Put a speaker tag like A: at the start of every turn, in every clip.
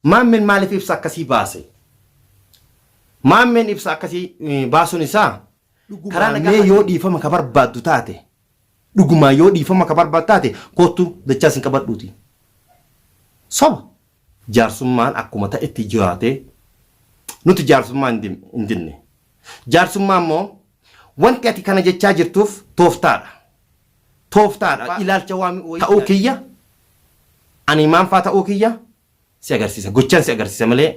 A: Maammen maaliif ibsa akkasii baase? Maammen ibsa akkasii baasuun isaa karaa nagaa yoo dhiifama ka barbaaddu taate dhugumaa yoo dhiifama ka barbaaddu taate kottu dachaas hin qabadhuuti. Soba jaarsummaan akkuma ta'etti jiraate nuti jaarsummaa hin dinne. Jaarsummaan immoo wanti ati kana jechaa jirtuuf tooftaadha. Tooftaadha ilaalcha waan ta'uu kiyya ani maanfaa ta'uu kiyya si agarsiisa gochaan si agarsiisa malee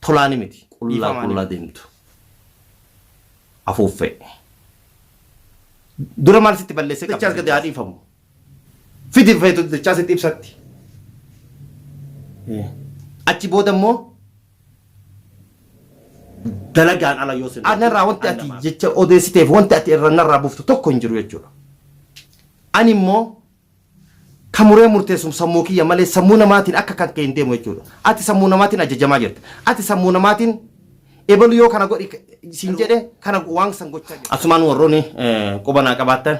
A: tolaani miti. Qullaa deemtu afuuffee dura maal sitti balleessee dachaas gadi haa dhiifamu fiti feetu dachaas itti ibsatti achi booda immoo dalagaan ala yoo sinna anarraa wanti ati jecha odeessiteef wanti ati irra narraa buuftu tokko hin jiru jechuudha. Ani immoo kamuree murteessum sammuu kiyya malee sammuu namaatiin akka kan kee hin deemu jechuudha. Ati sammuu namaatiin ajajamaa jirta. Ati sammuu namaatiin ebalu yoo kana godhi siin jedhe kana waan san gochaa jirta. Asumaan warroonni qubanaa qabaatan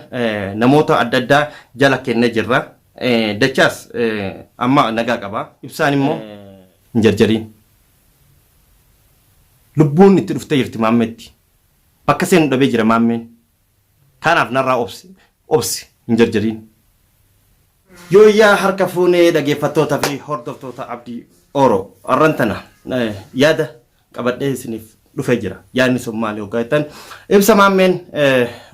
A: namoota adda addaa jala kennee jirra. Dachaas amma nagaa qaba. Ibsaan immoo hin jarjariin. Lubbuun itti dhuftee jirti maammeetti. Bakka seenu dhabee jira maammeen. Kanaaf narraa obsi hin jarjariin. Yoo yaa harka fuunee dhaggeeffattoota fi hordoftoota Abdii Oro arrantana yaada qabadhee isiniif dhufee jira. Yaadni sun maali yoo gahetan ibsa maammeen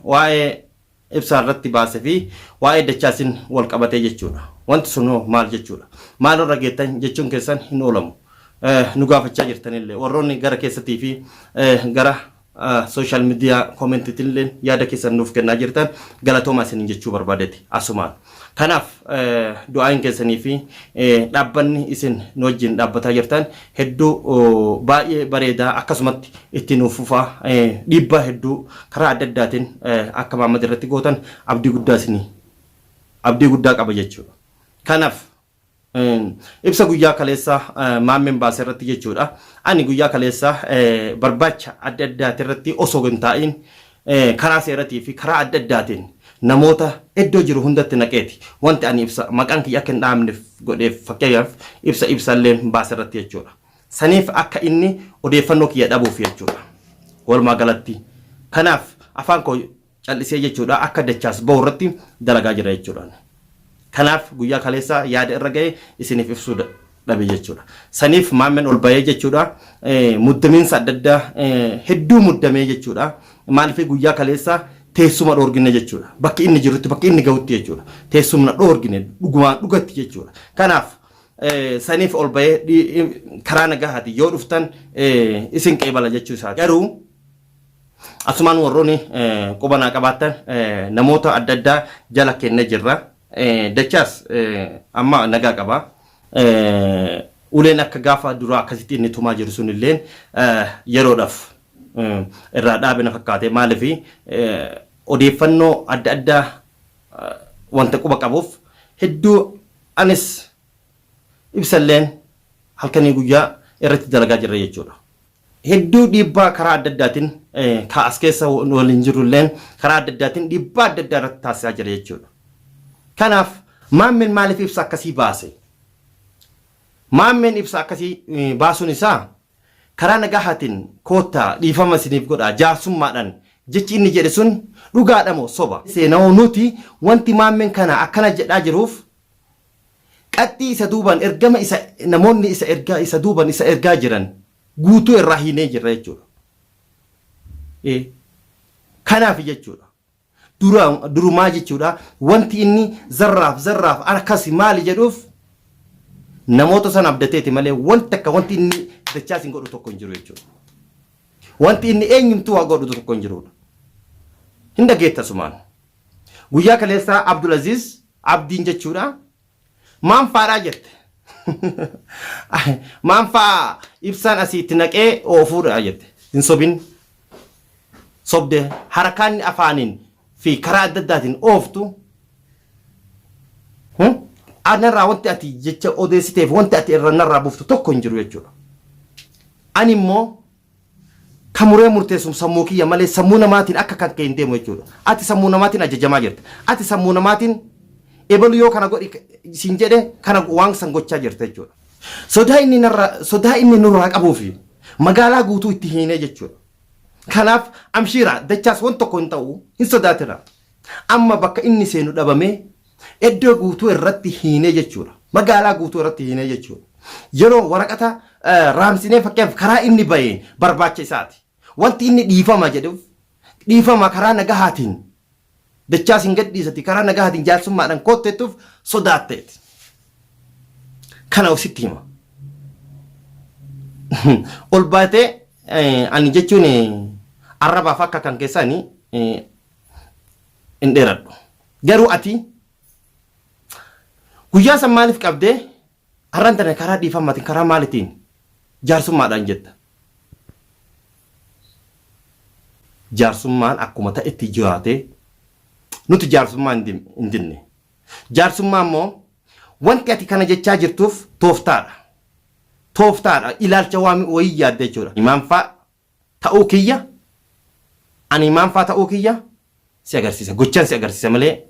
A: waa'ee ibsaa irratti baasee fi waa'ee dachaasin wal qabatee jechuudha. Wanti sun maal jechuudha? Maal irra geettan jechuun keessan hin oolamu. Nu gaafachaa jirtanillee warroonni gara keessatii fi gara social media commentitillee yaada keessan nuuf kennaa jirtan galatoomaa isiniin jechuu barbaadeeti asumaan. Kanaaf du'aan keessanii fi dhaabbanni isin nu wajjin dhaabbataa jirtan hedduu baay'ee bareedaa akkasumatti itti nuuf fufaa dhiibbaa hedduu karaa adda addaatiin akka Maammed irratti gootan abdii guddaa qaba jechuudha. Kanaaf ibsa guyyaa kaleessaa Maammeen baasee irratti jechuudha. Ani guyyaa kaleessaa barbaacha adda addaatii irratti osoo hin taa'in karaa seeratii fi karaa adda addaatiin namoota iddoo jiru hundatti naqeeti wanti ani ibsa maqaan kiyya akka hin dhaamneef godheef fakkeenyaaf ibsallee baasee irratti jechuudha. Saniif akka inni odeeffannoo kiyya dhabuuf jechuudha. Walumaa galatti kanaaf afaan koo callisee jechuudha akka dachaas bahu irratti dalagaa jira jechuudha. Kanaaf guyyaa kaleessaa yaada irra ga'e isiniif ibsuu dhabe jechuudha. Saniif Maammeen ol bahee jechuudha muddamiinsa adda addaa hedduu muddamee jechuudha. Maaliif guyyaa kaleessaa teessuma dhoorgine jechuudha. Bakki inni jirutti bakki inni gahutti jechuudha. Teessumna dhoorgine dhugumaan dhugatti jechuudha. Kanaaf saniif ol bahee karaa nagahaati yoo dhuftan isin qeebala jechuu isaa. Garuu asumaan warroonni qubanaa qabaatan namoota adda addaa jala kennee jirra. Dachaas amma nagaa qaba. Uleen akka gaafa duraa akkasitti inni tumaa jiru sunilleen yeroodhaaf irraa dhaabina fakkaate maaliif odeeffannoo adda addaa wanta quba qabuuf hedduu anis ibsalleen halkanii guyyaa irratti dalagaa jirra jechuudha. Hedduu dhiibbaa karaa adda addaatiin kaas keessa waliin jirulleen karaa adda addaatiin dhiibbaa adda addaa irratti taasisaa jira jechuudha. Kanaaf Maammeen maaliif ibsa akkasii baase? Maammeen ibsa akkasii baasuun isaa karaa nagahaatiin koottaa dhiifama isiniif godhaa jaarsummaadhaan jechi inni jedhe sun dhugaadha moo soba? Seenaa nuti wanti Maammeen kana akkana jedhaa jiruuf qaxxii isa duuban ergama isa namoonni isa duuban isa ergaa jiran guutuu irraa hiinee jirra jechuudha. Kanaaf jechuudha. Durumaa jechuudha wanti inni zarraaf akkasi maali jedhuuf namoota san abdateeti malee wanti inni dachaas hin godhu tokko hin jiru jechuudha. Wanti inni eenyumtuu waa godhu tokko hin jirudha. Hin dhageetta sumaan. Guyyaa kaleessaa Abdulaziz Abdiin jechuudha. Maan faaraa jette. Maan faa ibsaan asiitti naqee oofuudha jette. Hin sobin. Sobde harakaan afaaniin fi karaa adda addaatiin ooftu anarraa wanti ati jecha odeessiteef wanti ati irra narraa buuftu tokko hin jiru jechuudha. Ani immoo kamuree murteessum sammuu kiyya malee sammuu namaatiin akka kan kee hin deemu jechuudha. Ati sammuu namaatiin ajajamaa jirta. Ati sammuu namaatiin ebalu yoo kana godhi siin jedhe kana waan san gochaa jirta jechuudha. sodaa inni nurraa qabuu fi magaalaa guutuu itti hiinee jechuudha. Kanaaf amshiira dachaas waan tokko hin ta'u hin sodaatira. Amma bakka inni seenu dhabamee iddoo guutuu irratti hiinee jechuudha. Magaalaa guutuu irratti hiinee jechuudha. Yeroo waraqata raamsinee fakkeenyaaf karaa inni bahee barbaacha isaati. Wanti inni dhiifama jedhuuf dhiifama karaa nagahaatiin dachaas hin gadhiisati karaa nagahaatiin jaarsummaadhaan kootteettuuf sodaatteeti. Kana usitti hima. Ol baatee ani jechuun arrabaaf akka kan keessanii hin dheeradhu. Garuu ati guyyaa san maaliif qabdee har'aan tana karaa dhiifamaatiin karaa maalitiin jaarsummaadhaan jetta. Jaarsummaan akkuma ta'etti jiraatee nuti jaarsummaa hin dinne. Jaarsummaa immoo wanti ati kana jechaa jirtuuf tooftaadha. Tooftaadha ilaalcha wayii yaadde jechuudha. Imaanfaa ta'uu kiyya ani imaanfaa ta'uu kiyya si agarsiisa. Gochaan si agarsiisa malee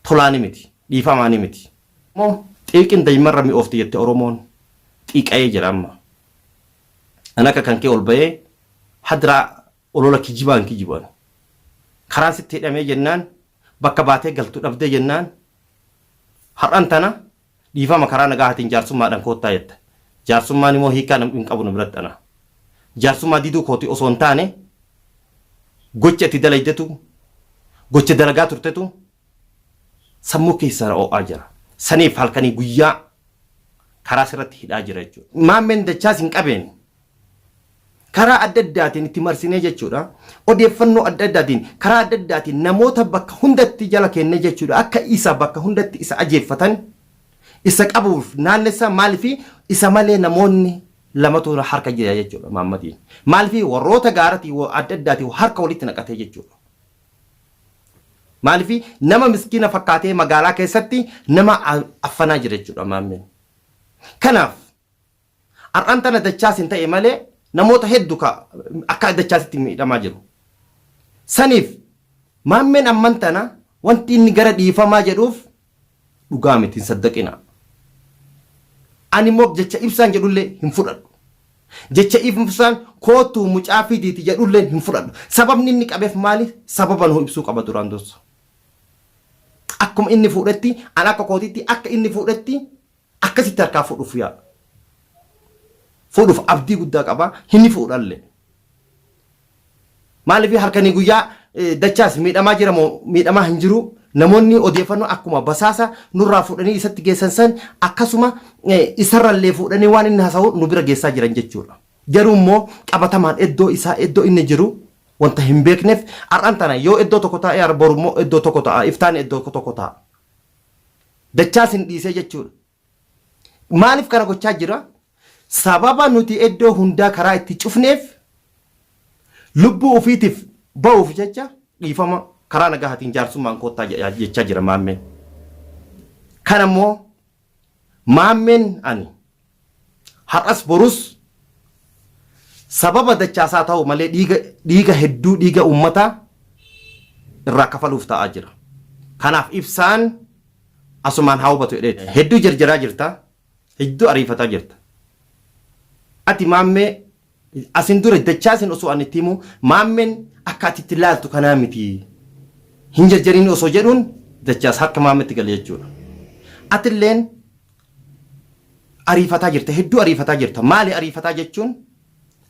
A: tolaani miti dhiifamaani miti. Moo xiiqin daa'imarra mi'oofti jette Oromoon xiiqa'ee jira amma. An akka kan kee ol bahee hadiraa olola kijibaan. Karaan sitti hidhamee jennaan bakka baatee galtuu dhabdee jennaan har'aan tana dhiifama karaa nagahaatiin jaarsummaadhaan koottaa jetta. Jaarsummaan immoo hiikaa hin qabu nu biratti ana. Jaarsummaa diduu kooti osoo hin taane gocha itti dalaydetu gocha dalagaa turtetu sammuu keessaa oo'aa jira. Saniif halkanii guyyaa karaa sirratti hidhaa jira jechuudha. Maammeen dachaas hin qabeen karaa adda addaatiin itti marsinee jechuudha. Odeeffannoo adda addaatiin karaa adda addaatiin namoota bakka hundatti jala kennee jechuudha. Akka isa bakka hundatti isa ajeeffatan isa qabuuf naannessaa maaliif isa malee namoonni lamatu harka jira jechuudha maammatiin. Maaliif warroota gaaratii adda addaatiin harka walitti naqatee jechuudha. Maaliif nama miskiina fakkaatee magaalaa keessatti nama affanaa jira jechuudha maammeen. Kanaaf har'aan tana dachaas hin ta'e malee namoota hedduu akka dachaasitti miidhamaa jiru. Saniif maammeen amman tana wanti inni gara dhiifamaa jedhuuf dhugaa miti hin saddaqina. Ani immoo jecha ibsaan jedhullee hin fudhadhu. Jecha ibsaan kootuu mucaa fidiiti jedhullee hin fudhadhu. Sababni inni qabeef maali? Sababa nu ibsuu qaba duraan dursa. Akkuma inni fuudhetti an akka kootiitti akka inni fuudhetti akkasitti harkaa fuudhuuf yaada. Fuudhuuf abdii guddaa qaba hin fuudhallee. Maaliif harkanii guyyaa dachaas miidhamaa jira moo miidhamaa hin jiru? Namoonni odeeffannoo akkuma basaasa nurraa fuudhanii isatti geessan san akkasuma isarrallee fuudhanii waan inni haasa'u nu bira geessaa jiran jechuudha. Garuu immoo qabatamaan iddoo inni jiru wanta hin beekneef har'aan tana yoo iddoo tokko taa'ee borummoo iddoo tokko ta'a iftaan iddoo tokko ta'a. Dachaas hin dhiisee jechuudha. Maaliif kana gochaa jira? Sababa nuti iddoo hundaa karaa itti cufneef lubbuu ofiitiif ba'uuf jecha dhiifama karaa nagahaatiin jaarsummaan koottaa jechaa jira maammeen. Kana immoo maammeen ani har'as borus sababa dachaasaa ta'u malee dhiiga hedduu dhiiga uummataa irraa kafaluuf ta'aa jira. Kanaaf ibsaan asumaan haa hubatu jedhee hedduu jarjaraa jirta hedduu ariifataa jirta. Ati maammee asin dura dachaasin osoo ani itti himu maammeen akka ati itti ilaaltu kanaa miti. Hin jarjariin osoo jedhuun dachaas harka maammeetti gale jechuudha. Atilleen ariifataa jirta hedduu ariifataa jirta. Maali ariifataa jechuun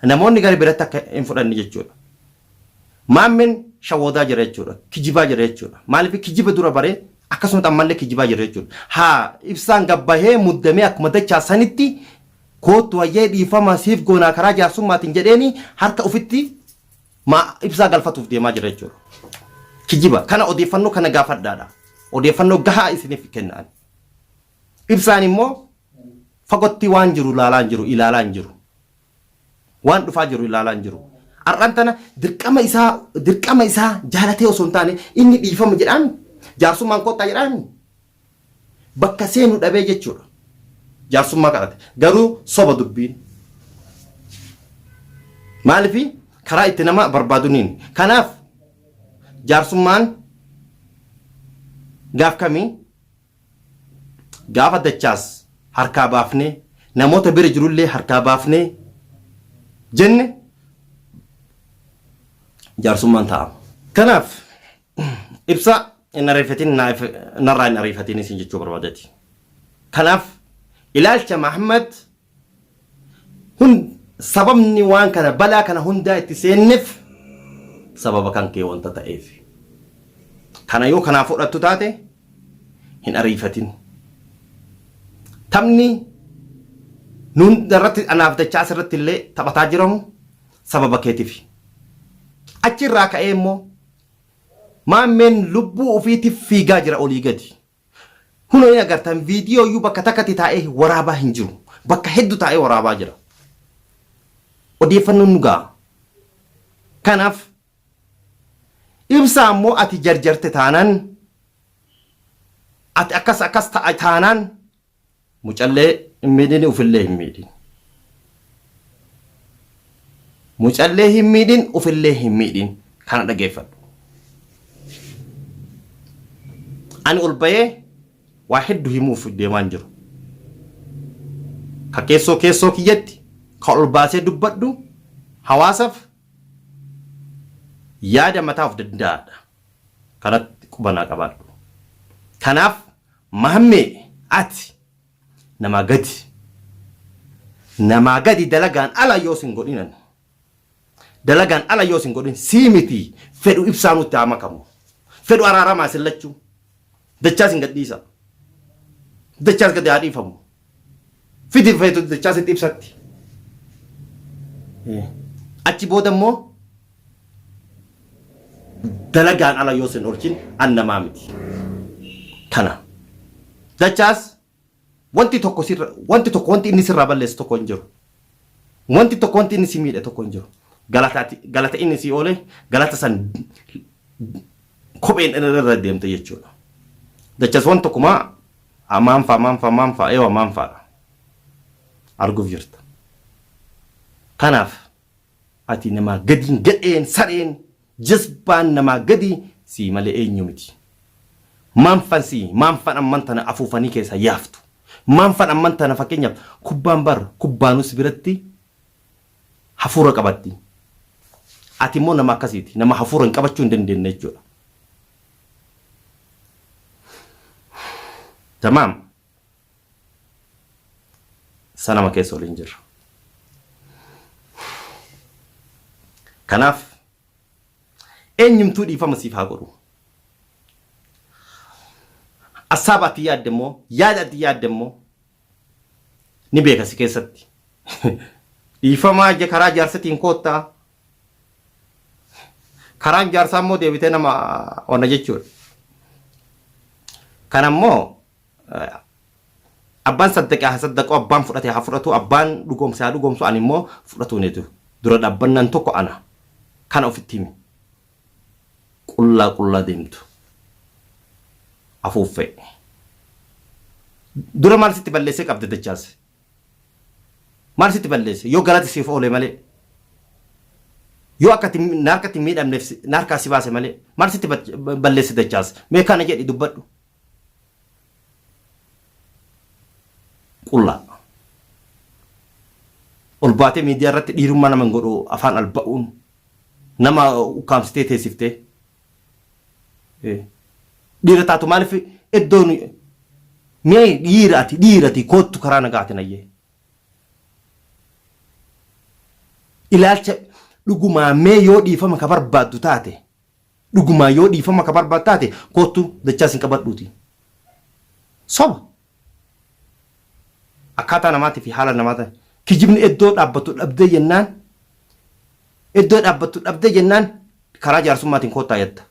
A: namoonni gara biratti akka hin fudhanne jechuudha. Maammeen shawwoodaa jira jechuudha. Kijibaa jira jechuudha. Maaliif kijiba dura baree akkasuma ammallee kijibaa jira jechuudha. Haa ibsaan gabbahee muddamee akkuma dachaasanitti kootu wayyee dhiifama siif goonaa karaa jaarsummaatiin jedheeni harka ofitti ibsaa galfatuuf deemaa jira jechuudha. Kijiba kana odeeffannoo kana gaafadhaadha. Odeeffannoo gahaa isiniif kennaan. Ibsaan immoo fagootti waan jiru ilaalaa hin jiru. Waan dhufaa jiru ilaalaa hin jiru. Har'aan tana dirqama isaa jaalatee osoo hin taane inni dhiifama jedhaan jaarsummaan koottaa jedhaan bakka seenu dhabee jechuudha. Jaarsummaa kadhate garuu soba dubbiin. Maaliif karaa itti nama barbaaduniin. Kanaaf jaarsummaan gaaf kamii gaafa dachaas harkaa baafnee namoota bira jirullee harkaa baafnee jenne jaarsummaan ta'a. Kanaaf ibsa hin ariifatin narraa hin ariifatin isin jechuu barbaadati. Kanaaf ilaalcha Mahammad sababni waan kana balaa kana hundaa itti seenneef sababa kan kee wanta ta'eef. Kana yoo kanaa fudhattu taate hin ariifatin. Taphni nuun irratti anaaf dachaa asirratti illee taphataa jiramu sababa keetiif. Achirraa ka'ee immoo maammeen lubbuu ofiitiif fiigaa jira olii gadi. Hunoo hin agartan viidiyoo iyyuu bakka takkatti taa'ee waraabaa hin jiru. Bakka hedduu taa'ee waraabaa jira. Odeeffannoon nu ga'a. Kanaaf ibsaa immoo ati jarjarte taanaan ati akkas taanaan mucallee hin miidhin ufillee hin miidhin. Mucallee hin miidhin ufillee hin miidhin kana dhageeffadhu. Ani ol bahee waa hedduu himuuf deemaan jiru. Ka keessoo kiyyatti ka ol baasee dubbadhu hawaasaaf yaada mataa of danda'aadha. Kanatti qubanaa qabaadhu. Kanaaf Mahammee ati namaa gadi dalagaan ala yoo sin godhinan. Dalagaan ala yoo sin godhin sii miti fedhu ibsaa nutti haa makamu. Fedhu araaramaa sillachuu. Dachaa sin gadhiisa. Dachaas gadi haa dhiifamu. Fiti feetu dachaas itti ibsatti. Achi booda immoo dalagaan ala yoo sin orchin annamaa miti. Kana. Dachaas wanti tokko inni sirraa balleessu tokko hin jiru. Wanti inni si miidhe tokko hin jiru. Galata inni si oole galata san kopheen irra deemte jechuudha. Dachaas wanti tokkumaa amaanfaa eewa amaanfaadha. Arguuf jirta. Kanaaf ati namaa gadiin gadheen sareen jazbaan namaa gadi si malee eenyu miti. Maanfan amman tana afuufanii keessa yaaftu. Maanfan amman tana fakkeenyaaf kubbaanus biratti hafuura qabatti. Ati immoo nama akkasiiti. Nama hafuura hin qabachuu hin dandeenye jechuudha. Tamaam. Sanama keessa waliin jirra. Kanaaf eenyumtuu dhiifama siif haa godhu. Asaaba ati yaadde immoo yaada ati yaadde immoo ni beeka si keessatti. Dhiifamaa karaa jaarsatiin koottaa. Karaan jaarsaa immoo deebitee nama onna jechuudha. Kana immoo abbaan saddaqoo abbaan fudhatee haa fudhatu abbaan dhugoomse haa dhugoomsu ani immoo fudhatu neetu dura dhaabbannaan tokko ana kana ofitti himi qullaa deemtu afuuffee dura maal sitti balleessee qabde dachaas maal sitti balleesse yoo galati siif oole malee yoo akkati naarkatti miidhamneef naarkaa si baase malee maal sitti balleesse dachaas mee kana jedhi dubbadhu. Qullaa ol baatee miidiyaa irratti dhiirummaa nama hin godhu afaan alba'uun nama ukkaamsitee teessiftee dhiira taatu maaliif iddoon mee dhiirati koottu karaa nagaatiin ayyee ilaalcha dhugumaa mee yoo dhiifama ka barbaaddu taate dhugumaa yoo dhiifama ka barbaaddu taate koottu dachaas hin qabadhuuti soba. Akkaataa namaatii fi haala namaa ta'e kijibni iddoo dhaabbattu dhabdee jennaan karaa jaarsummaatiin koottaa jetta.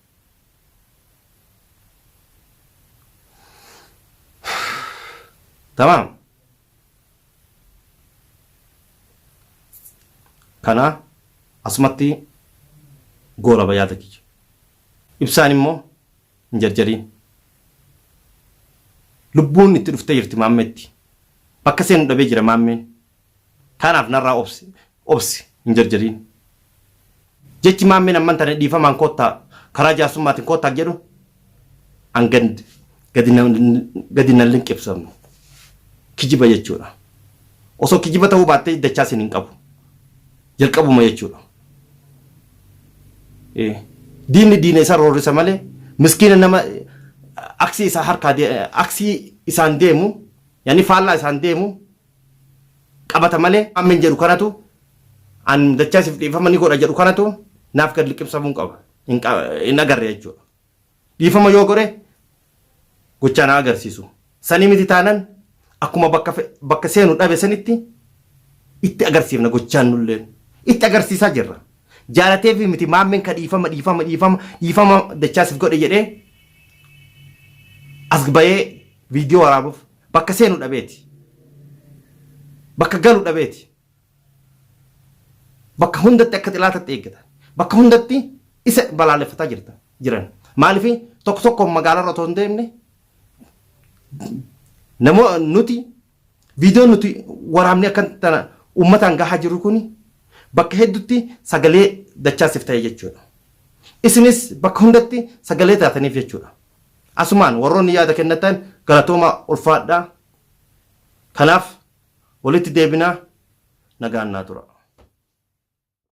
A: Tamaam. Kana asumatti goora bayaata kiyya. Ibsaan immoo hin jarjariin. Lubbuun itti dhuftee jirti maammeetti. Bakka seenu dhabee jira maammeen. Kanaaf narraa obsi hin jarjariin. Jechi maammeen amman tana dhiifamaan koottaa karaa jaarsummaatiin koottaa jedhu an gadi nan linqibsamnu kijiba jechuudha. osoo kijiba ta'uu baattee dachaa sin hin qabu jalqabuma jechuudha. Diinni diina isa roorrisa malee miskiina nama aksii isaa harkaa aksii isaan deemu yani faallaa isaan deemu qabata malee ammen jedhu kanatu an dachaasiif dhiifama ni godha jedhu kanatu naaf gad liqimsamuu qaba hin agarre jechuudha. Dhiifama yoo godhe gochaa na agarsiisu. Sanii miti taanan akkuma bakka seenu dhabe sanitti itti agarsiifna gochaan nulleen itti agarsiisaa jirra. Jaalatee fi miti maammeen ka dhiifama dachaasiif godhe jedhee as bayee viidiyoo waraabuuf bakka seenu dhabeeti. Bakka galu dhabeeti. Bakka hundatti akka xilaatatti eeggata. Bakka hundatti isa balaaleffataa jiran. Maaliif tokko tokko magaalarra otoo hin deemne namoo nuti viidiyoo nuti waraabne akka tana uummataan gahaa jiru kuni bakka hedduutti sagalee dachaasiif ta'e jechuudha. Isinis bakka hundatti sagalee taataniif jechuudha. Asumaan warroonni yaada kennatan galatooma ulfaadhaa. Kanaaf walitti deebinaa nagaan naa tura.